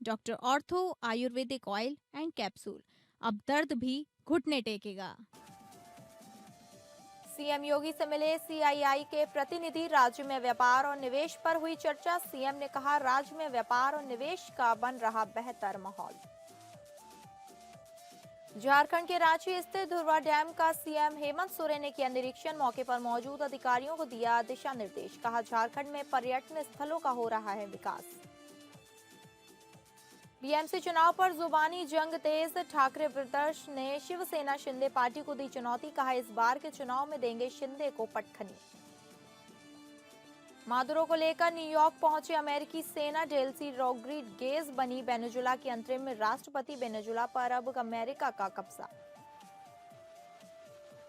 Doctor ortho Ayurvedic oil and capsule. अब दर्द भी घुटने टेकेगा। सीएम योगी से मिले सीआईआई के प्रतिनिधि। राज्य में व्यापार और निवेश पर हुई चर्चा। सीएम ने कहा राज्य में व्यापार और निवेश का बन रहा बेहतर माहौल। झारखंड के रांची स्थित धुर्वा डैम का सीएम हेमंत सोरेन ने किया निरीक्षण। मौके पर मौजूद अधिकारियों को दिया दिशा निर्देश। कहा झारखंड में पर्यटन स्थलों का हो रहा है विकास। बीएमसी चुनाव पर जुबानी जंग तेज। ठाकरे ब्रदर्स ने शिवसेना शिंदे पार्टी को दी चुनौती। कहा इस बार के चुनाव में देंगे शिंदे को पटखनी। मादुरो को लेकर न्यूयॉर्क पहुंचे अमेरिकी सेना। डेल्सी रोड्रिगेज बनी वेनेजुला की अंतरिम राष्ट्रपति। वेनेजुला पर अब अमेरिका का कब्जा।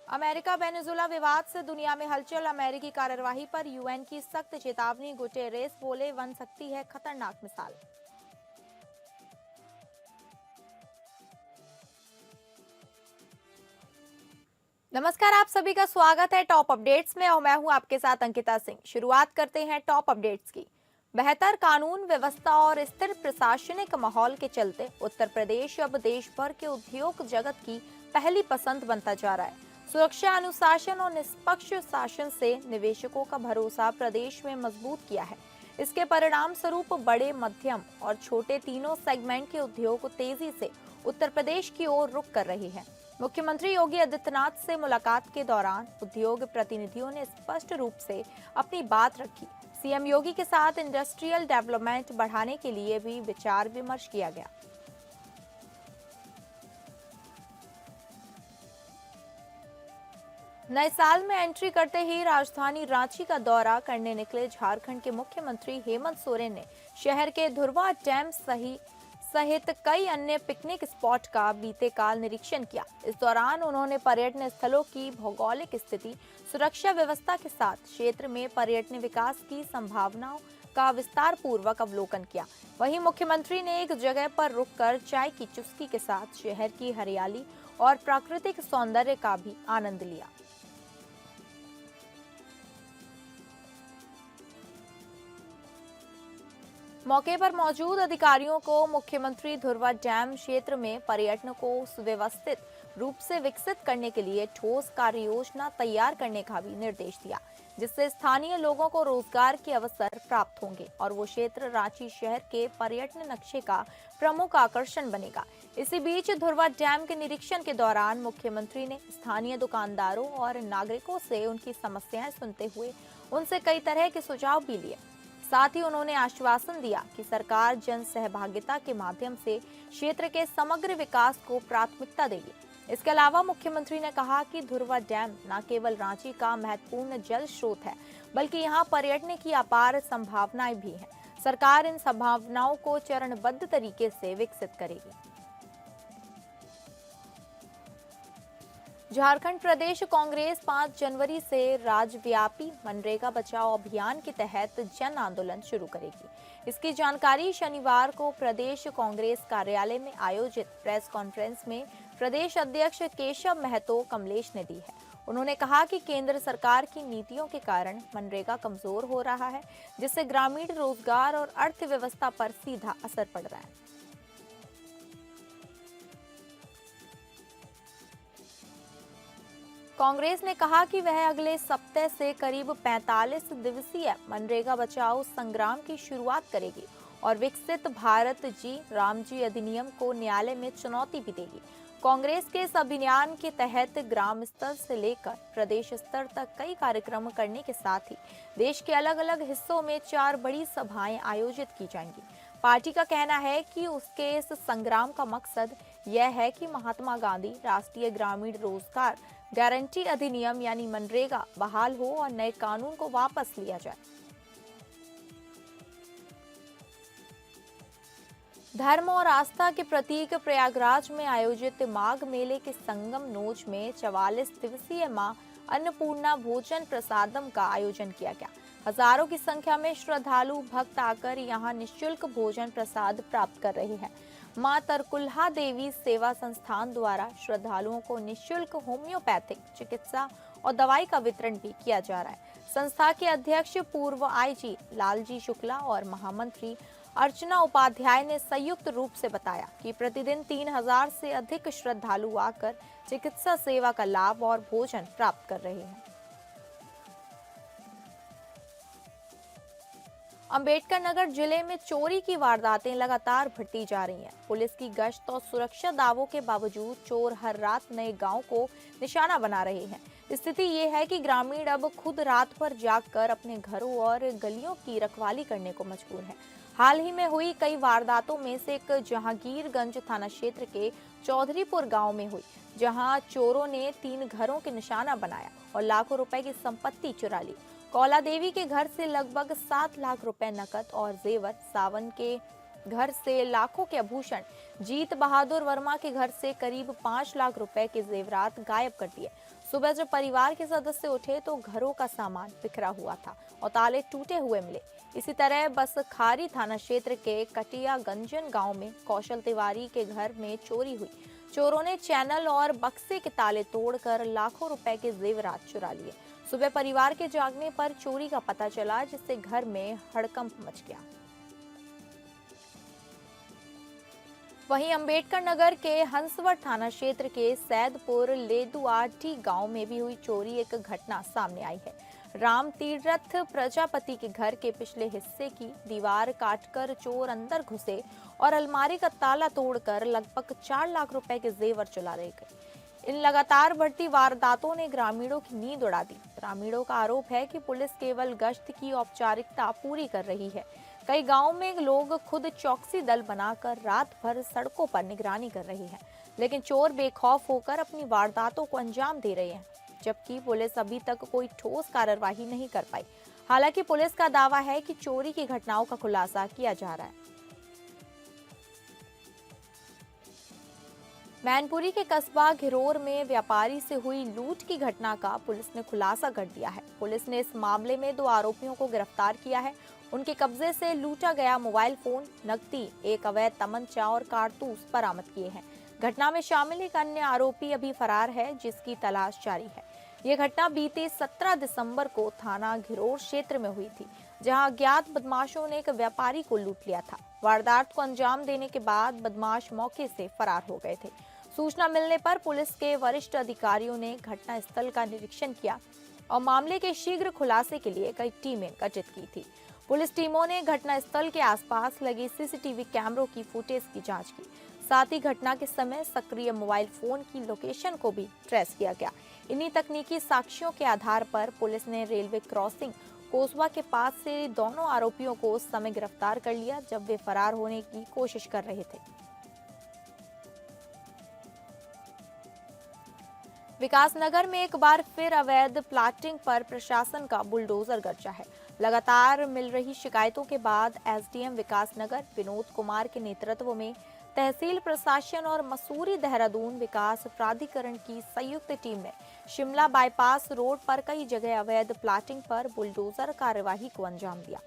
अमेरिका वेनेजुला विवाद से दुनिया में हलचल। अमेरिकी कार्यवाही पर यूएन की सख्त चेतावनी। गुटेरेस बोले बन सकती है खतरनाक मिसाल। नमस्कार, आप सभी का स्वागत है टॉप अपडेट्स में और मैं हूं आपके साथ अंकिता सिंह। शुरुआत करते हैं टॉप अपडेट्स की। बेहतर कानून व्यवस्था और स्थिर प्रशासनिक माहौल के चलते उत्तर प्रदेश अब देश भर के उद्योग जगत की पहली पसंद बनता जा रहा है। सुरक्षा, अनुशासन और निष्पक्ष शासन से निवेशकों का भरोसा प्रदेश में मजबूत किया है। इसके परिणाम स्वरूप बड़े, मध्यम और छोटे तीनों सेगमेंट के उद्योग तेजी से उत्तर प्रदेश की ओर रुख कर रहे हैं। मुख्यमंत्री योगी आदित्यनाथ से मुलाकात के दौरान उद्योग प्रतिनिधियों ने स्पष्ट रूप से अपनी बात रखी। सीएम योगी के साथ इंडस्ट्रियल डेवलपमेंट बढ़ाने के लिए भी विचार विमर्श किया गया। नए साल में एंट्री करते ही राजधानी रांची का दौरा करने निकले झारखंड के मुख्यमंत्री हेमंत सोरेन ने शहर के धुर्वा डैम सहित कई अन्य पिकनिक स्पॉट का बीते काल निरीक्षण किया। इस दौरान उन्होंने पर्यटन स्थलों की भौगोलिक स्थिति, सुरक्षा व्यवस्था के साथ क्षेत्र में पर्यटन विकास की संभावनाओं का विस्तार पूर्वक अवलोकन किया। वहीं मुख्यमंत्री ने एक जगह पर रुककर चाय की चुस्की के साथ शहर की हरियाली और प्राकृतिक सौंदर्य का भी आनंद लिया। मौके पर मौजूद अधिकारियों को मुख्यमंत्री धुर्वा डैम क्षेत्र में पर्यटन को सुव्यवस्थित रूप से विकसित करने के लिए ठोस कार्य योजना तैयार करने का भी निर्देश दिया, जिससे स्थानीय लोगों को रोजगार के अवसर प्राप्त होंगे और वो क्षेत्र रांची शहर के पर्यटन नक्शे का प्रमुख आकर्षण बनेगा। इसी बीच धुर्वा डैम के निरीक्षण के दौरान मुख्यमंत्री ने स्थानीय दुकानदारों और नागरिकों से उनकी समस्याएं सुनते हुए उनसे कई तरह के सुझाव भी लिए। साथ ही उन्होंने आश्वासन दिया कि सरकार जन सहभागिता के माध्यम से क्षेत्र के समग्र विकास को प्राथमिकता देगी। इसके अलावा मुख्यमंत्री ने कहा कि धुर्वा डैम न केवल रांची का महत्वपूर्ण जल स्रोत है, बल्कि यहां पर्यटन की अपार संभावनाएं भी हैं। सरकार इन संभावनाओं को चरणबद्ध तरीके से विकसित करेगी। झारखंड प्रदेश कांग्रेस 5 जनवरी से राज्यव्यापी मनरेगा बचाओ अभियान के तहत जन आंदोलन शुरू करेगी। इसकी जानकारी शनिवार को प्रदेश कांग्रेस कार्यालय में आयोजित प्रेस कॉन्फ्रेंस में प्रदेश अध्यक्ष केशव महतो कमलेश ने दी है। उन्होंने कहा कि केंद्र सरकार की नीतियों के कारण मनरेगा कमजोर हो रहा है, जिससे ग्रामीण रोजगार और अर्थव्यवस्था पर सीधा असर पड़ रहा है। कांग्रेस ने कहा कि वह अगले सप्ताह से करीब 45 दिवसीय मनरेगा बचाओ संग्राम की शुरुआत करेगी और विकसित भारत जी राम जी अधिनियम को न्यायालय में चुनौती भी देगी। कांग्रेस के इस अभियान के तहत ग्राम स्तर से लेकर प्रदेश स्तर तक कई कार्यक्रम करने के साथ ही देश के अलग अलग हिस्सों में 4 बड़ी सभाएं आयोजित की जाएंगी। पार्टी का कहना है कि उसके इस संग्राम का मकसद यह है कि महात्मा गांधी राष्ट्रीय ग्रामीण रोजगार गारंटी अधिनियम यानी मनरेगा बहाल हो और नए कानून को वापस लिया जाए। धर्म और आस्था के प्रतीक प्रयागराज में आयोजित माघ मेले के संगम नोज में 44 दिवसीय मां अन्नपूर्णा भोजन प्रसादम का आयोजन किया गया। हजारों की संख्या में श्रद्धालु भक्त आकर यहां निःशुल्क भोजन प्रसाद प्राप्त कर रहे हैं। मां तरकुल्हा देवी सेवा संस्थान द्वारा श्रद्धालुओं को निःशुल्क होम्योपैथिक चिकित्सा और दवाई का वितरण भी किया जा रहा है। संस्था के अध्यक्ष पूर्व आईजी लालजी शुक्ला और महामंत्री अर्चना उपाध्याय ने संयुक्त रूप से बताया कि प्रतिदिन 3000 से अधिक श्रद्धालु आकर चिकित्सा सेवा का लाभ और भोजन प्राप्त कर रहे हैं। अंबेडकर नगर जिले में चोरी की वारदातें लगातार बढ़ती जा रही हैं। पुलिस की गश्त और सुरक्षा दावों के बावजूद चोर हर रात नए गांव को निशाना बना रहे हैं। स्थिति ये है कि ग्रामीण अब खुद रात भर जागकर अपने घरों और गलियों की रखवाली करने को मजबूर हैं। हाल ही में हुई कई वारदातों में से एक जहांगीरगंज थाना क्षेत्र के चौधरीपुर गांव में हुई, जहां चोरों ने 3 घरों के निशाना बनाया और लाखों रुपए की संपत्ति चुरा ली। कौला देवी के घर से लगभग 7 लाख रुपए नकद और जेवर, सावन के घर से लाखों के आभूषण, जीत बहादुर वर्मा के घर से करीब 5 लाख रुपए के जेवरात गायब कर दिए। सुबह जब परिवार के सदस्य उठे तो घरों का सामान बिखरा हुआ था और ताले टूटे हुए मिले। इसी तरह बसखारी थाना क्षेत्र के कटिया गंजन गांव में कौशल तिवारी के घर में चोरी हुई। चोरों ने चैनल और बक्से के ताले तोड़कर लाखों रुपए के जेवरात चुरा लिए। सुबह परिवार के जागने पर चोरी का पता चला, जिससे घर में हड़कंप मच गया। वहीं अंबेडकर नगर के हंसवट थाना क्षेत्र के सैदपुर लेदुआठी गांव में भी हुई चोरी एक घटना सामने आई है। राम तीरथ प्रजापति के घर के पिछले हिस्से की दीवार काटकर चोर अंदर घुसे और अलमारी का ताला तोड़कर लगभग 4 लाख रुपए के जेवर चुरा ले गए। इन लगातार बढ़ती वारदातों ने ग्रामीणों की नींद उड़ा दी। ग्रामीणों का आरोप है कि पुलिस केवल गश्त की औपचारिकता पूरी कर रही है। कई गांवों में लोग खुद चौकसी दल बनाकर रात भर सड़कों पर निगरानी कर रहे हैं, लेकिन चोर बेखौफ होकर अपनी वारदातों को अंजाम दे रहे हैं, जबकि पुलिस अभी तक कोई ठोस कार्रवाई नहीं कर पाई। हालांकि पुलिस का दावा है कि चोरी की घटनाओं का खुलासा किया जा रहा है। मैनपुरी के कस्बा घिरोर में व्यापारी से हुई लूट की घटना का पुलिस ने खुलासा कर दिया है। पुलिस ने इस मामले में 2 आरोपियों को गिरफ्तार किया है। उनके कब्जे से लूटा गया मोबाइल फोन, नकदी, एक अवैध तमंचा और कारतूस बरामद किए हैं। घटना में शामिल एक अन्य आरोपी अभी फरार है, जिसकी तलाश जारी है। ये घटना बीते 17 दिसंबर को थाना घिरोर क्षेत्र में हुई थी, जहां अज्ञात बदमाशों ने एक व्यापारी को लूट लिया था। वारदात को अंजाम देने के बाद बदमाश मौके से फरार हो गए थे। सूचना मिलने पर पुलिस के वरिष्ठ अधिकारियों ने घटनास्थल का निरीक्षण किया और मामले के शीघ्र खुलासे के लिए कई टीमें गठित की थी। पुलिस टीमों ने घटनास्थल के आसपास लगे सीसीटीवी कैमरों की फुटेज की जांच की। साथ ही घटना के समय सक्रिय मोबाइल फोन की लोकेशन को भी ट्रेस किया गया। इन्हीं तकनीकी साक्ष्यों के आधार पर पुलिस ने रेलवे क्रॉसिंग कोसवा के पास से दोनों आरोपियों को उस समय गिरफ्तार कर लिया जब वे फरार होने की कोशिश कर रहे थे। विकासनगर में एक बार फिर अवैध प्लाटिंग पर प्रशासन का बुलडोजर गरजा है। लगातार मिल रही शिकायतों के बाद एसडीएम विकासनगर विनोद कुमार के नेतृत्व में तहसील प्रशासन और मसूरी देहरादून विकास प्राधिकरण की संयुक्त टीम ने शिमला बाईपास रोड पर कई जगह अवैध प्लाटिंग पर बुलडोजर कार्यवाही को अंजाम दिया।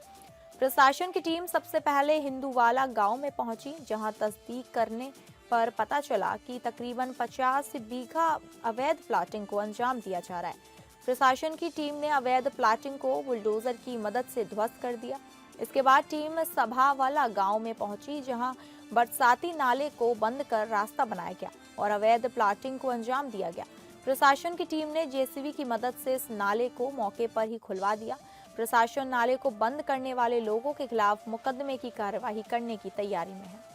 प्रशासन की टीम सबसे पहले हिंदूवाला गांव में पहुंची, जहां तस्दीक करने पर पता चला कि तकरीबन 50 बीघा अवैध प्लाटिंग को अंजाम दिया जा रहा है। प्रशासन की टीम ने अवैध प्लाटिंग को बुलडोजर की मदद से ध्वस्त कर दिया। इसके बाद टीम सभावाला गांव में पहुंची, जहां बरसाती नाले को बंद कर रास्ता बनाया गया और अवैध प्लाटिंग को अंजाम दिया गया। प्रशासन की टीम ने जेसीबी की मदद से इस नाले को मौके पर ही खुलवा दिया। प्रशासन नाले को बंद करने वाले लोगों के खिलाफ मुकदमे की कार्यवाही करने की तैयारी में है।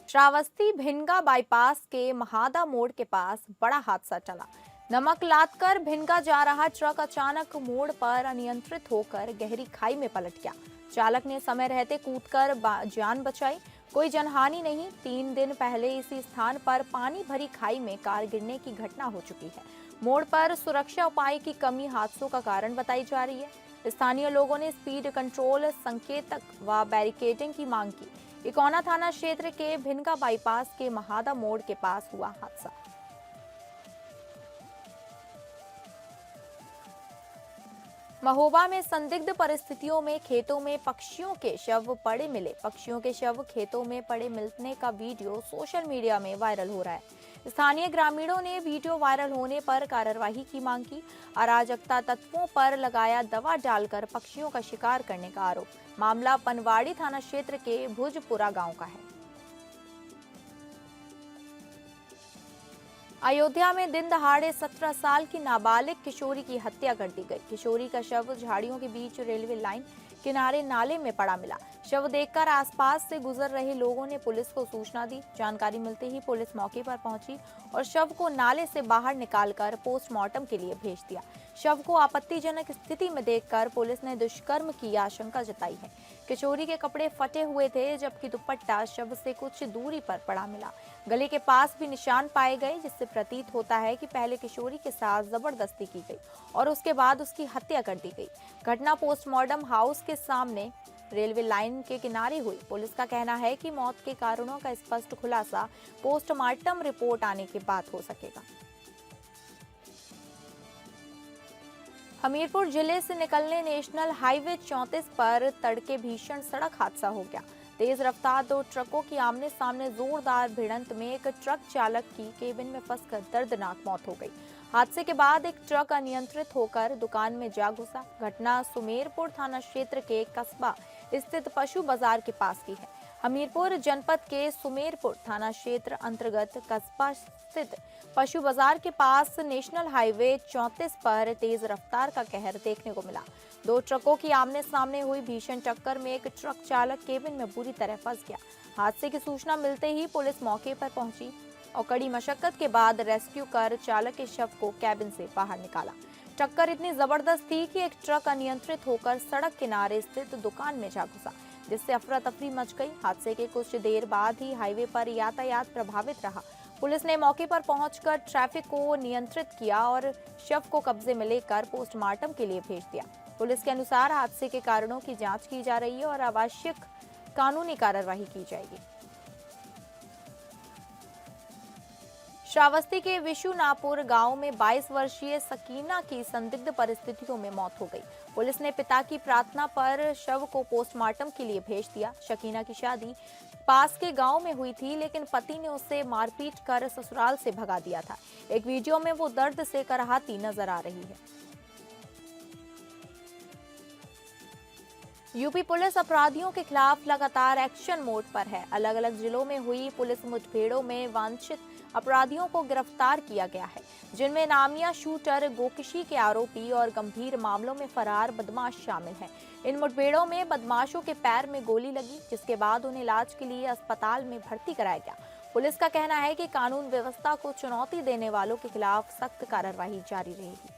श्रावस्ती भिनगा बाईपास के महादा मोड़ के पास बड़ा हादसा टला। नमक लादकर भिनगा जा रहा ट्रक अचानक मोड़ पर अनियंत्रित होकर गहरी खाई में पलट गया। चालक ने समय रहते कूदकर जान बचाई। कोई जनहानि नहीं। 3 दिन पहले इसी स्थान पर पानी भरी खाई में कार गिरने की घटना हो चुकी है। मोड़ पर सुरक्षा उपाय की कमी हादसों का कारण बताई जा रही है। स्थानीय लोगों ने स्पीड कंट्रोल, संकेतक व बैरिकेडिंग की मांग की। इकोना थाना क्षेत्र के भिनगा बाईपास के महादा मोड़ के पास हुआ हादसा। महोबा में संदिग्ध परिस्थितियों में खेतों में पक्षियों के शव पड़े मिले। पक्षियों के शव खेतों में पड़े मिलने का वीडियो सोशल मीडिया में वायरल हो रहा है। स्थानीय ग्रामीणों ने वीडियो वायरल होने पर कार्रवाई की मांग की। अराजकता तत्वों पर लगाया दवा डालकर पक्षियों का शिकार करने का आरोप। मामला पनवाड़ी थाना क्षेत्र के भुजपुरा गांव का है। अयोध्या में दिन दहाड़े 17 साल की नाबालिग किशोरी की हत्या कर दी गई। किशोरी का शव झाड़ियों के बीच रेलवे लाइन किनारे नाले में पड़ा मिला। शव देखकर आसपास से गुजर रहे लोगों ने पुलिस को सूचना दी। जानकारी मिलते ही पुलिस मौके पर पहुंची और शव को नाले से बाहर निकालकर पोस्टमार्टम के लिए भेज दिया। शव को आपत्तिजनक स्थिति में देखकर पुलिस ने दुष्कर्म की आशंका जताई है। किशोरी के कपड़े फटे हुए थे, जबकि दुपट्टा शव से कुछ दूरी पर पड़ा मिला। गले के पास भी निशान पाए गए, जिससे प्रतीत होता है कि पहले किशोरी के साथ जबरदस्ती की गई और उसके बाद उसकी हत्या कर दी गई। घटना पोस्टमार्टम हाउस के सामने रेलवे लाइन के किनारे हुई। पुलिस का कहना है कि मौत के कारणों का स्पष्ट खुलासा पोस्टमार्टम रिपोर्ट आने के बाद हो सकेगा। हमीरपुर जिले से निकलने नेशनल हाईवे 34 पर तड़के भीषण सड़क हादसा हो गया। तेज रफ्तार दो ट्रकों की आमने सामने जोरदार भिड़ंत में एक ट्रक चालक की केबिन में फंसकर दर्दनाक मौत हो गई। हादसे के बाद एक ट्रक अनियंत्रित होकर दुकान में जा घुसा। घटना सुमेरपुर थाना क्षेत्र के कस्बा स्थित पशु बाजार के पास की है। हमीरपुर जनपद के सुमेरपुर थाना क्षेत्र अंतर्गत कस्बा स्थित पशु बाजार के पास नेशनल हाईवे 34 पर तेज रफ्तार का कहर देखने को मिला। दो ट्रकों की आमने सामने हुई भीषण टक्कर में एक ट्रक चालक केबिन में बुरी तरह फंस गया। हादसे की सूचना मिलते ही पुलिस मौके पर पहुंची और कड़ी मशक्कत के बाद रेस्क्यू कर चालक के शव को केबिन से बाहर निकाला। टक्कर इतनी जबरदस्त थी कि एक ट्रक अनियंत्रित होकर सड़क किनारे स्थित दुकान में जा घुसा, जिससे अफरा तफरी मच गई। हादसे के कुछ देर बाद ही हाईवे पर यातायात प्रभावित रहा। पुलिस ने मौके पर पहुंचकर ट्रैफिक को नियंत्रित किया और शव को कब्जे में लेकर पोस्टमार्टम के लिए भेज दिया। पुलिस के अनुसार हादसे के कारणों की जांच की जा रही है और आवश्यक कानूनी कार्रवाई की जाएगी। श्रावस्ती के विशुनापुर गांव में 22 वर्षीय सकीना की संदिग्ध परिस्थितियों में मौत हो गई। पुलिस ने पिता की प्रार्थना पर शव को पोस्टमार्टम के लिए भेज दिया। सकीना की शादी पास के गांव में हुई थी, लेकिन पति ने उसे मारपीट कर ससुराल से भगा दिया था। एक वीडियो में वो दर्द से कराहती नजर आ रही है। यूपी पुलिस अपराधियों के खिलाफ लगातार एक्शन मोड पर है। अलग अलग जिलों में हुई पुलिस मुठभेड़ों में वांछित अपराधियों को गिरफ्तार किया गया है, जिनमें नामिया शूटर, गोकशी के आरोपी और गंभीर मामलों में फरार बदमाश शामिल हैं। इन मुठभेड़ों में बदमाशों के पैर में गोली लगी, जिसके बाद उन्हें इलाज के लिए अस्पताल में भर्ती कराया गया। पुलिस का कहना है कि कानून व्यवस्था को चुनौती देने वालों के खिलाफ सख्त कार्रवाई जारी रहेगी।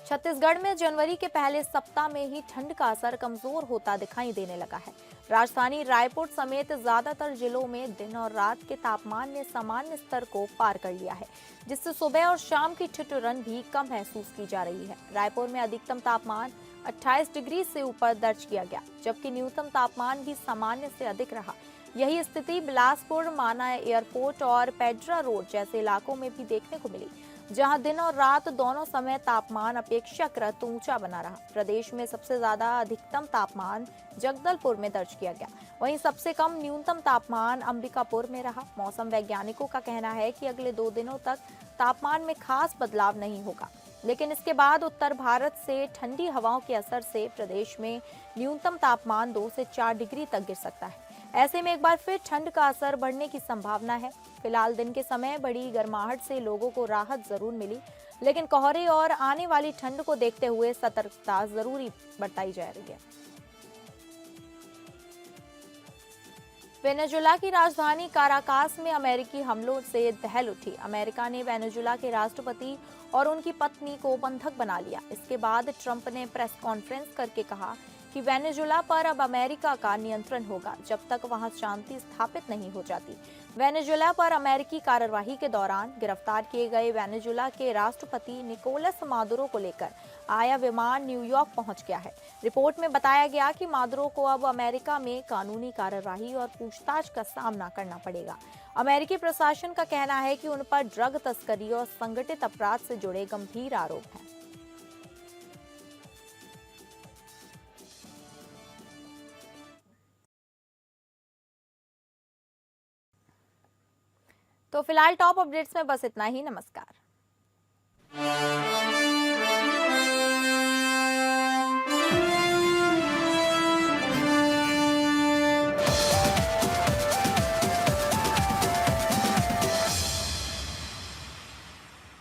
छत्तीसगढ़ में जनवरी के पहले सप्ताह में ही ठंड का असर कमजोर होता दिखाई देने लगा है। राजधानी रायपुर समेत ज्यादातर जिलों में दिन और रात के तापमान ने सामान्य स्तर को पार कर लिया है, जिससे सुबह और शाम की ठिठुरन भी कम महसूस की जा रही है। रायपुर में अधिकतम तापमान 28 डिग्री से ऊपर दर्ज किया गया, जबकि न्यूनतम तापमान भी सामान्य से अधिक रहा। यही स्थिति बिलासपुर, माना एयरपोर्ट और पेड्रा रोड जैसे इलाकों में भी देखने को मिली, जहां दिन और रात दोनों समय तापमान अपेक्षाकृत ऊंचा बना रहा। प्रदेश में सबसे ज्यादा अधिकतम तापमान जगदलपुर में दर्ज किया गया, वहीं सबसे कम न्यूनतम तापमान अंबिकापुर में रहा। मौसम वैज्ञानिकों का कहना है कि अगले 2 दिनों तक तापमान में खास बदलाव नहीं होगा, लेकिन इसके बाद उत्तर भारत से ठंडी हवाओं के असर से प्रदेश में न्यूनतम तापमान 2 से 4 डिग्री तक गिर सकता है। ऐसे में एक बार फिर ठंड का असर बढ़ने की संभावना है। फिलहाल दिन के समय बड़ी गर्माहट से लोगों को राहत जरूर मिली, लेकिन कोहरे और आने वाली ठंड को देखते हुए सतर्कता जरूरी बरताई जा रही है। वेनेजुला की राजधानी काराकास में अमेरिकी हमलों से दहल उठी। अमेरिका ने वेनेजुला के राष्ट्रपति और उनकी पत्नी को बंधक बना लिया। इसके बाद ट्रंप ने प्रेस कॉन्फ्रेंस करके कहा कि वेनेजुला पर अब अमेरिका का नियंत्रण होगा, जब तक वहां शांति स्थापित नहीं हो जाती। वेनेजुला पर अमेरिकी कार्यवाही के दौरान गिरफ्तार किए गए वेनेजुला के राष्ट्रपति निकोलस मादुरो को लेकर आया विमान न्यूयॉर्क पहुंच गया है। रिपोर्ट में बताया गया कि मादुरो को अब अमेरिका में कानूनी कार्यवाही और पूछताछ का सामना करना पड़ेगा। अमेरिकी प्रशासन का कहना है कि उन पर ड्रग तस्करी और संगठित अपराध से जुड़े गंभीर आरोप हैं। तो फिलहाल टॉप अपडेट्स में बस इतना ही। नमस्कार।